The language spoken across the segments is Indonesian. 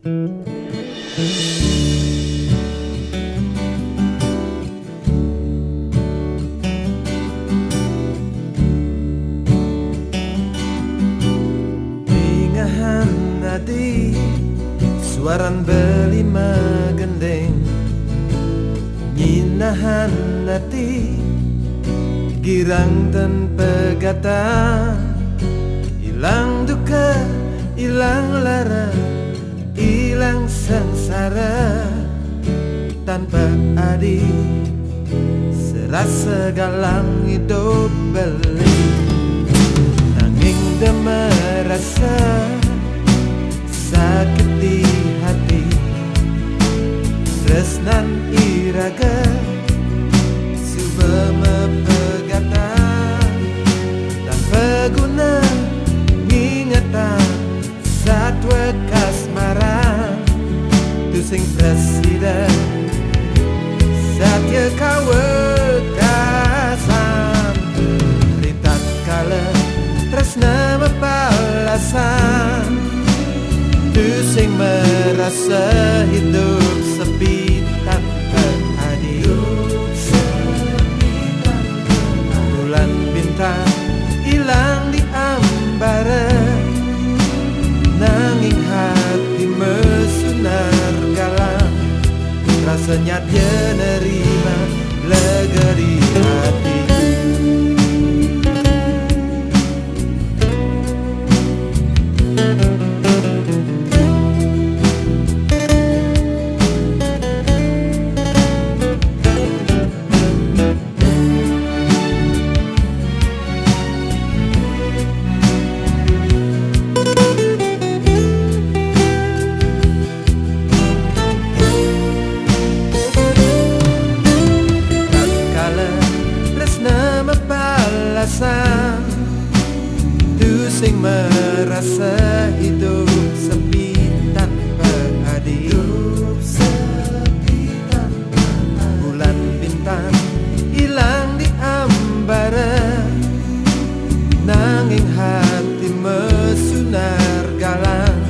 Pingahan nadi suaran belima gendeng, nyinahan nati girang dan pegata, ilang duka, ilang lara, ilang sengsara, tanpa adi serasa galang hidup beli, nanging dah merasa sakit di hati, tresnan iraga suba mepegata, tanpa guna ngingatan satwa kasmaran tu sing presiden satya kawekasan ritat kala tresna mepalasan tu sing merasa hidup sepi tanpa adil, bulan bintang hilang di ambara, nanging hati mesunar galang, rasanya dia nerima lega di hati. Tu sing merasa hidup sepi tanpa adil, bulan bintang hilang di ambara, nanging hati mesunar galang,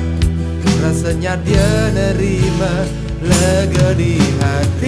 rasanya dia nerima lega di hati.